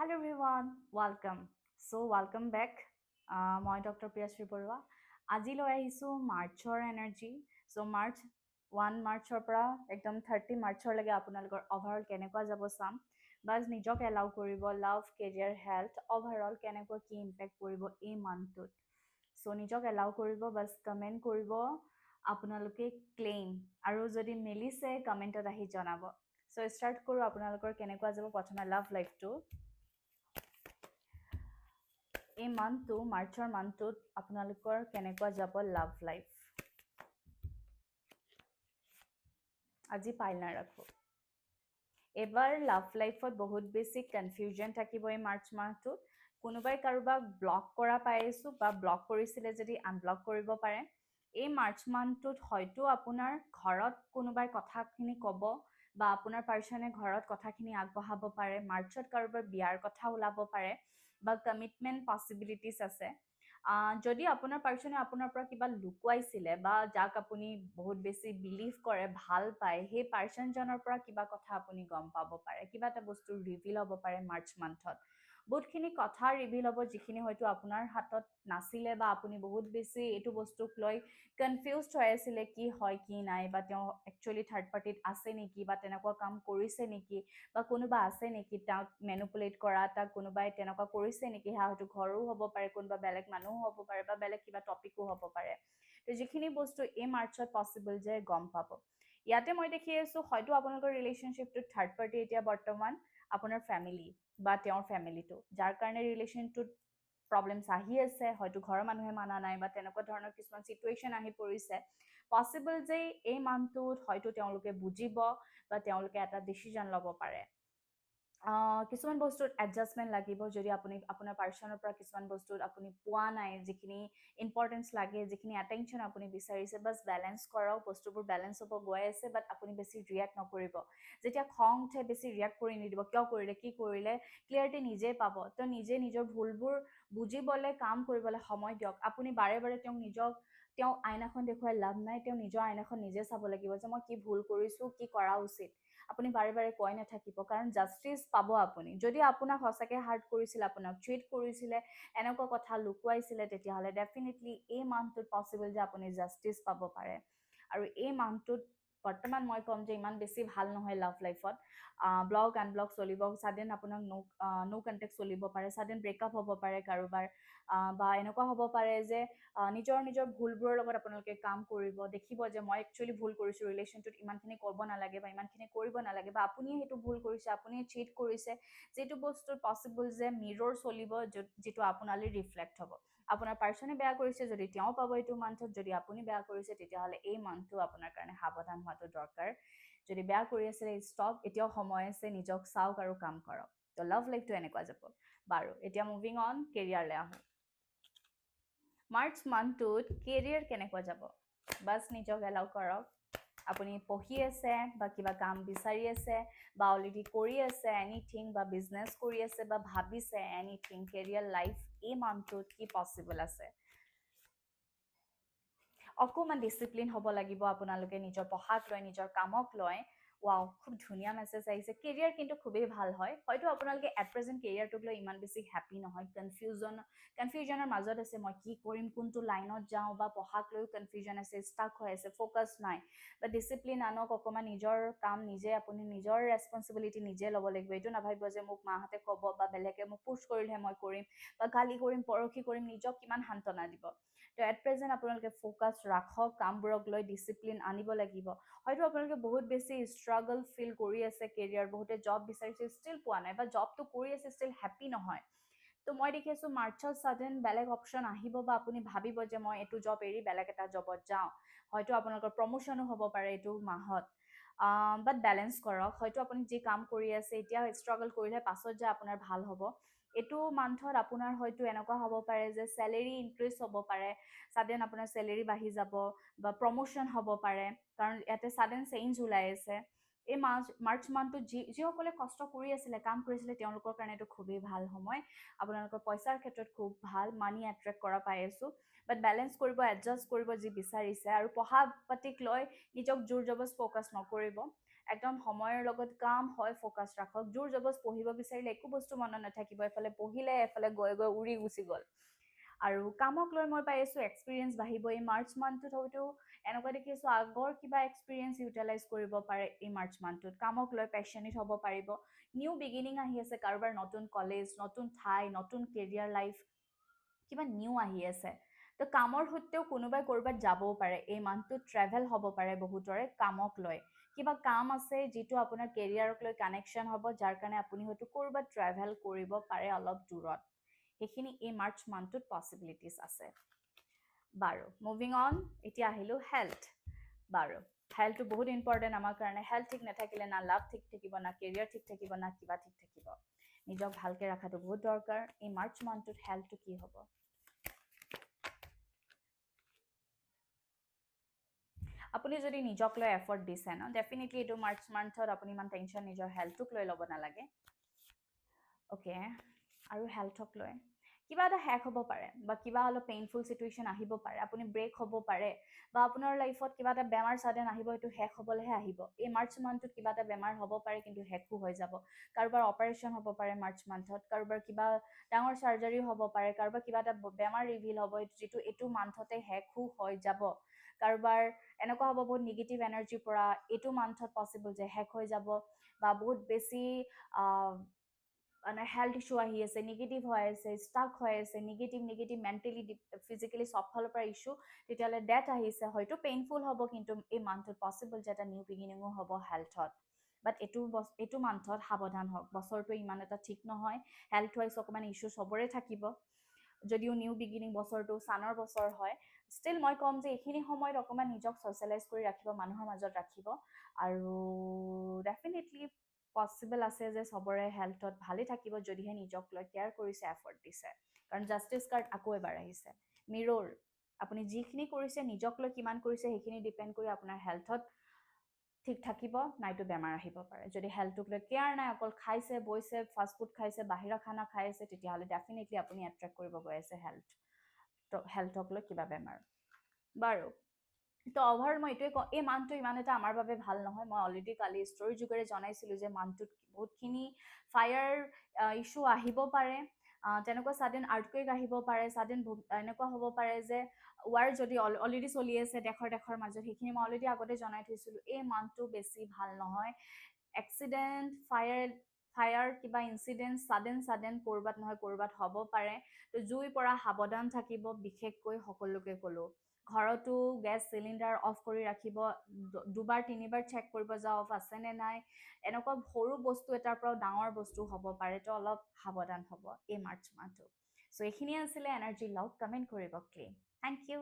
Hello everyone, welcome. Welcome back. মই doctor Priyashree Barua আজি লৈ আহিছোঁ মাৰ্চৰ এনাৰ্জি মাৰ্চ 1 মাৰ্চৰ পৰা একদম 30 মাৰ্চৰলৈকে আপোনালোকৰ অভাৰঅল কেনেকুৱা যাব চাম বাছ নিজক এলাউ কৰিব লাভ কেৰিয়াৰ হেল্থ অভাৰঅল কেনেকুৱা কি ইম্পেক্ট পৰিব এই মান্থটোত নিজক এলাউ কৰিব বাছ কমেণ্ট কৰিব আপোনালোকে ক্লেইম আৰু যদি মিলিছে কমেণ্টত আহি জনাব ষ্টাৰ্ট কৰোঁ আপোনালোকৰ কেনেকুৱা যাব প্ৰথমে লাভ লাইফটো এই মান্থটো মাৰ্চৰ মান্থটোত আপোনালোকৰ কেনেকুৱা যাব লাভ লাইফ আজি পাইল নাৰাখোঁ এবাৰ লাভ লাইফত বহুত বেছি কনফিউজন থাকিব এই মাৰ্চ মাহটোত কোনোবাই কাৰোবাক ব্লক কৰা পাই আছোঁ বা ব্লক কৰিছিলে যদি আনব্লক কৰিব পাৰে এই মাৰ্চ মান্থটোত হয়তো আপোনাৰ ঘৰত কোনোবাই কথাখিনি ক'ব বা আপোনাৰ পাৰ্চনে ঘৰত কথাখিনি আগবঢ়াব পাৰে মাৰ্চত কাৰোবাৰ বিয়াৰ কথা ওলাব পাৰে বা কমিটমেণ্ট পচিবিলিটিছ আছে যদি আপোনাৰ পাৰ্চনে আপোনাৰ পৰা কিবা লুকুৱাইছিলে বা যাক আপুনি বহুত বেছি বিলিভ কৰে ভাল পায় সেই পাৰ্চনজনৰ পৰা কিবা কথা আপুনি গম পাব পাৰে কিবা এটা বস্তু ৰিভিল হ'ব পাৰে মাৰ্চ মান্থত বহুতখিনি কথা ৰিভিল হ'ব যিখিনি হয়তো আপোনাৰ হাতত নাছিলে বা আপুনি বহুত বেছি এইটো বস্তুক লৈ কনফিউজড হৈ আছিলে কি হয় কি নাই বা তেওঁ একচুৱেলি থাৰ্ড পাৰ্টিত আছে নেকি বা তেনেকুৱা কাম কৰিছে নেকি বা কোনোবা আছে নেকি তাক মেনুপুলেট কৰা তাক কোনোবাই তেনেকুৱা কৰিছে নেকি সেয়া হয়তো ঘৰো হ'ব পাৰে কোনোবা বেলেগ মানুহো হ'ব পাৰে বা বেলেগ কিবা টপিকো হ'ব পাৰে তো যিখিনি বস্তু এই মাৰ্চত পচিবল যে গম পাব ইয়াতে মই দেখি আছোঁ হয়তো আপোনালোকৰ ৰিলেশ্যনশ্বিপটোত থাৰ্ড পাৰ্টি এতিয়া বৰ্তমান আপোনাৰ ফেমিলি বা তেওঁৰ ফেমিলিটো যাৰ কাৰণে ৰিলেশ্যনটোত প্ৰব্লেমছ আহি আছে হয়তো ঘৰৰ মানুহে মানা নাই বা তেনেকুৱা ধৰণৰ কিছুমান চিটুৱেশ্যন আহি পৰিছে পচিবল যে এই মান্থটোত হয়তো তেওঁলোকে বুজিব বা তেওঁলোকে এটা ডিচিজন ল'ব পাৰে কিছুমান বস্তুত এডজাষ্টমেণ্ট লাগিব যদি আপুনি আপোনাৰ পাৰ্চনৰ পৰা কিছুমান বস্তুত আপুনি পোৱা নাই যিখিনি ইম্পৰ্টেঞ্চ লাগে যিখিনি এটেনশ্যন আপুনি বিচাৰিছে বাছ বেলেঞ্চ কৰক বস্তুবোৰ বেলেঞ্চ হ'ব গৈ আছে বাট আপুনি বেছি ৰিয়েক্ট নকৰিব যেতিয়া খং উঠে বেছি ৰিয়েক্ট কৰি নিদিব কিয় কৰিলে কি কৰিলে ক্লিয়াৰিটি নিজে পাব তো নিজে নিজৰ ভুলবোৰ বুজিবলৈ কাম কৰিবলৈ সময় দিয়ক আপুনি বাৰে বাৰে তেওঁ আইনাখন দেখুৱাই লাভ নাই তেওঁ নিজৰ আইনাখন নিজে চাব লাগিব যে মই কি ভুল কৰিছোঁ কি কৰা উচিত আপুনি বাৰে বাৰে কৈ নাথাকিব কাৰণ জাষ্টিচ পাব আপুনি যদি আপোনাক সঁচাকৈ হাৰ্ট কৰিছিলে আপোনাক ট্ৰিট কৰিছিলে এনেকুৱা কথা লুকুৱাইছিলে তেতিয়াহ'লে ডেফিনেটলি এই মান্থটোত পচিবল যে আপুনি জাষ্টিচ পাব পাৰে আৰু এই মান্থটোত বৰ্তমান মই ক'ম যে ইমান বেছি ভাল নহয় লাভ লাইফত ব্লক আনব্লক চলিব ছাডেন আপোনাক ন' কণ্টেক্ট চলিব পাৰে ছাডেন ব্ৰেকআপ হ'ব পাৰে কাৰোবাৰ বা এনেকুৱা হ'ব পাৰে যে নিজৰ ভুলবোৰৰ লগত আপোনালোকে কাম কৰিব দেখিব যে মই একচুৱেলি ভুল কৰিছোঁ ৰিলেশ্যনটোত ইমানখিনি ক'ব নালাগে বা ইমানখিনি কৰিব নালাগে বা আপুনিয়ে সেইটো ভুল কৰিছে আপুনিয়ে চিট কৰিছে যিটো বস্তুৰ পচিবল যে মিৰৰ চলিব যিটো আপোনালৈ ৰিফ্লেক্ট হ'ব আপোনাৰ পাৰ্চনে বেয়া কৰিছে যদি তেওঁ পাব এইটো মান্থত যদি আপুনি বেয়া কৰিছে তেতিয়াহ'লে এই মান্থটো আপোনাৰ কাৰণে সাৱধান হোৱাটো দৰকাৰ যদি বেয়া কৰি আছিলে ষ্টপ এতিয়াও সময় আছে নিজক চাওক আৰু কাম কৰক তো লাভ লাইফটো এনেকুৱা যাব বাৰু এতিয়া মুভিং অন কেৰিয়াৰলৈ আহোঁ মাৰ্চ মান্থটোত কেৰিয়াৰ কেনেকুৱা যাব বাছ নিজক এলাউ কৰক আপুনি পঢ়ি আছে বা কিবা কাম বিচাৰি আছে বা অলৰেডি কৰি আছে এনিথিং বা বিজনেছ কৰি আছে বা ভাবিছে এনিথিং কেৰিয়াৰ লাইফ এই মান্থটোত কি পচিবল আছে অকণমান ডিচিপ্লিন হ'ব লাগিব আপোনালোকে নিজৰ পঢ়াক লৈ নিজৰ কামক লৈ ৱাও খুব ধুনীয়া মেছেজ আহিছে কেৰিয়াৰ কিন্তু খুবেই ভাল হয় হয়তো আপোনালোকে এট প্ৰেজেণ্ট কেৰিয়াৰটোক লৈ ইমান বেছি হেপ্পী নহয় কনফিউজনৰ মাজত আছে মই কি কৰিম কোনটো লাইনত যাওঁ বা পঢ়াক লৈও কনফিউজন আছে ষ্টাক হৈ আছে ফ'কাছ নাই বা ডিচিপ্লিন আনক অকণমান নিজৰ কাম নিজে আপুনি নিজৰ ৰেছপনচিবিলিটি নিজে ল'ব লাগিব এইটো নাভাবিব যে মোক মাহঁতে ক'ব বা বেলেগে মোক পুছ কৰিলেহে মই কৰিম বা কালি কৰিম পৰহি কৰিম নিজক কিমান সান্তনা দিব তো এট প্ৰেজেণ্ট আপোনালোকে ফ'কাছ ৰাখক কামবোৰক লৈ ডিচিপ্লিন আনিব লাগিব হয়তো আপোনালোকে বহুত বেছি ষ্ট্ৰাগল ফিল কৰি আছে কেৰিয়াৰ বহুতে জব বিচাৰিছে ষ্টিল পোৱা নাই বা জবটো কৰি আছে ষ্টিল হেপ্পী নহয় তো মই দেখি আছোঁ মাৰ্চত ছাডেন বেলেগ অপশ্যন আহিব বা আপুনি ভাবিব যে মই এইটো জব এৰি বেলেগ এটা জবত যাওঁ হয়তো আপোনালোকৰ প্ৰমোশ্যনো হ'ব পাৰে এইটো মাহত বাট বেলেঞ্চ কৰক হয়তো আপুনি যি কাম কৰি আছে এতিয়া ষ্ট্ৰাগল কৰিলে পাছত যে আপোনাৰ ভাল হ'ব এইটো মান্থত আপোনাৰ হয়তো এনেকুৱা হ'ব পাৰে যে চেলেৰি ইনক্ৰিজ হ'ব পাৰে ছাডেন আপোনাৰ চেলেৰি বাঢ়ি যাব বা প্ৰমোশ্যন হ'ব পাৰে কাৰণ ইয়াতে ছাডেন চেঞ্জ ওলাই আছে এই মাৰ্চ মান্থটোত যিসকলে কষ্ট কৰি আছিলে কাম কৰিছিলে তেওঁলোকৰ কাৰণে এইটো খুবেই ভাল সময় আপোনালোকৰ পইচাৰ ক্ষেত্ৰত খুব ভাল মানি এট্ৰেক্ট কৰা পাই আছোঁ বাট বেলেঞ্চ কৰিব এডজাষ্ট কৰিব যি বিচাৰিছে আৰু পঢ়া পাতিক লৈ নিজক জোৰ জবজ ফ'কাছ নকৰিব একদম সময়ৰ লগত কাম হয় ফ'কাছ ৰাখক। জোৰ জবজ পঢ়িব বিচাৰিলে একো বস্তু মনত নাথাকিব, এফালে পঢ়িলে এফালে গৈ গৈ উৰি গুচি গ'ল। আৰু কামক লৈ মই পাই আছোঁ এক্সপিৰিয়েঞ্চ বাঢ়িব। এই মাৰ্চ মান্থটোত হয়তো এনেকুৱা দেখিছোঁ আগৰ কিবা এক্সপিৰিয়েঞ্চ ইউটিলাইজ কৰিব পাৰে এই মাৰ্চ মান্থটোত, কামক লৈ পেশ্যনেট হ'ব পাৰিব। নিউ বিগিনিং আহি আছে, কাৰোবাৰ নতুন কলেজ, নতুন ঠাই, নতুন কেৰিয়াৰ লাইফ, কিবা নিউ আহি আছে। তো কামৰ সূত্ৰেও কোনোবাই ক'ৰবাত যাবও পাৰে এই মান্থটোত, ট্ৰেভেল হ'ব পাৰে বহুতৰে কামক লৈ। কিবা কাম আছে যিটো আপোনাৰ কেৰিয়াৰক লৈ কানেকশ্যন হ'ব, যাৰ কাৰণে আপুনি হয়তো ক'ৰবাত ট্ৰেভেল কৰিব পাৰে অলপ দূৰত। সেইখিনি এই মাৰ্চ মান্থটোত পচিবিলিটিজ আছে। বাৰু মুভিং অন, এতিয়া আহিলোঁ হেল্থ। বাৰু হেল্থটো বহুত ইম্পৰ্টেণ্ট আমাৰ কাৰণে। হেল্থ ঠিক নাথাকিলে না লাভ ঠিক থাকিব, না কেৰিয়াৰ ঠিক থাকিব, না কিবা ঠিক থাকিব। নিজক ভালকৈ ৰখাটো বহুত দৰকাৰ। এই মাৰ্চ মান্থটোত হেল্থটো কি হ'ব? আপুনি যদি নিজক লৈ এফৰ্ট দিছে ন, ডেফিনেটলি এইটো মাৰ্চ মান্থত আপুনি ইমান টেনশ্যন নিজৰ হেল্থটোক লৈ ল'ব নালাগে। অ'কে, আৰু হেল্থক লৈ কিবা এটা হেক হ'ব পাৰে বা কিবা অলপ পেইনফুল চিটুৱেশ্যন আহিব পাৰে, আপুনি ব্ৰেক হ'ব পাৰে, বা আপোনাৰ লাইফত কিবা এটা বেমাৰ ছাডেন আহিব, এইটো শেষ হ'বলৈহে আহিব। এই মাৰ্চ মান্থটোত কিবা এটা বেমাৰ হ'ব পাৰে কিন্তু শেষো হৈ যাব। কাৰোবাৰ অপাৰেশ্যন হ'ব পাৰে মাৰ্চ মান্থত, কাৰোবাৰ কিবা ডাঙৰ চাৰ্জাৰীও হ'ব পাৰে, কাৰোবাৰ কিবা এটা বেমাৰ ৰিভিল হ'ব যিটো এইটো মান্থতে শেষো হৈ যাব। কাৰোবাৰ এনেকুৱা হ'ব বহুত নিগেটিভ এনাৰ্জিৰ পৰা এইটো মান্থত পচিবল যে শেষ হৈ যাব, বা বহুত বেছি মানে হেল্থ ইছ্যু আহি আছে, নিগেটিভ হৈ আছে, ষ্টাক হৈ আছে, নিগেটিভ মেণ্টেলি ফিজিকেলি চব ফালৰ পৰা ইছ্যু, তেতিয়াহ'লে ডেথ আহিছে। হয়তো পেইনফুল হ'ব কিন্তু এই মান্থটোত পচিবল যে এটা নিউ বিগিনিঙো হ'ব হেল্থত। বাট এইটো মান্থত সাৱধান হওক, বছৰটো ইমান এটা ঠিক নহয়, হেল্থ ৱাইজ অকণমান ইছ্যু চবৰে থাকিব। যদিও নিউ বিগিনিং বছৰটো চানৰ বছৰ হয়, ষ্টিল মই ক'ম যে এইখিনি সময়ত অকণমান নিজক ছ'চিয়েলাইজ কৰি ৰাখিব, মানুহৰ মাজত ৰাখিব। আৰু ডেফিনেটলি পচিবল আছে যে চবৰে হেল্থত ভালেই থাকিব যদিহে নিজক লৈ কেয়াৰ কৰিছে, এফৰ্ট দিছে। কাৰণ জাষ্টিছ কাৰ্ড আকৌ এবাৰ আহিছে, মিৰ'ৰ। আপুনি যিখিনি কৰিছে, নিজক লৈ কিমান কৰিছে, সেইখিনি ডিপেণ্ড কৰি আপোনাৰ হেল্থত ঠিক থাকিব, নাইতো বেমাৰ আহিব পাৰে। যদি হেল্থটোক লৈ কেয়াৰ নাই, অকল খাইছে বৈছে, ফাষ্টফুড খাইছে, বাহিৰা খানা খাই আছে, তেতিয়াহ'লে ডেফিনেটলি আপুনি এট্ৰেক্ট কৰিব গৈ আছে হেল্থক লৈ কিবা বেমাৰ। বাৰু তো অভাৰ মই এইটোৱে কওঁ, এই মান্থটো ইমান এটা আমাৰ বাবে ভাল নহয়। মই অলৰেডি কালি ষ্টৰী যোগেৰে জনাইছিলোঁ যে মান্থটোত বহুতখিনি ফায়াৰ ইছ্যু আহিব পাৰে, তেনেকুৱা ছাডেন আৰ্থকুৱেক আহিব পাৰে, ছাডেন এনেকুৱা হ'ব পাৰে যে ৱাৰ যদি অলৰেডি চলি আছে দেশৰ মাজত, সেইখিনি মই অলৰেডি আগতে জনাই থৈছিলোঁ। এই মান্থটো বেছি ভাল নহয়। এক্সিডেণ্ট, ফায়াৰ কিবা ইনচিডেণ্ট ছাডেন ক'ৰবাত নহয় ক'ৰবাত হ'ব পাৰে। তো জুইৰ পৰা সাৱধান থাকিব, বিশেষকৈ সকলোকে ক'লোঁ। ঘৰতো গেছ চিলিণ্ডাৰ অফ কৰি ৰাখিব, দুবাৰ তিনিবাৰ চেক কৰিব যাওঁ অফ আছেনে নাই। এনেকুৱা সৰু বস্তু এটাৰ পৰাও ডাঙৰ বস্তু হ'ব পাৰে, তো অলপ সাৱধান হ'ব এই মাৰ্চ মাহটো। চ' এইখিনিয়ে আছিলে এনাৰ্জি লগ, কমেণ্ট কৰিব ক্লেইম। Thank U.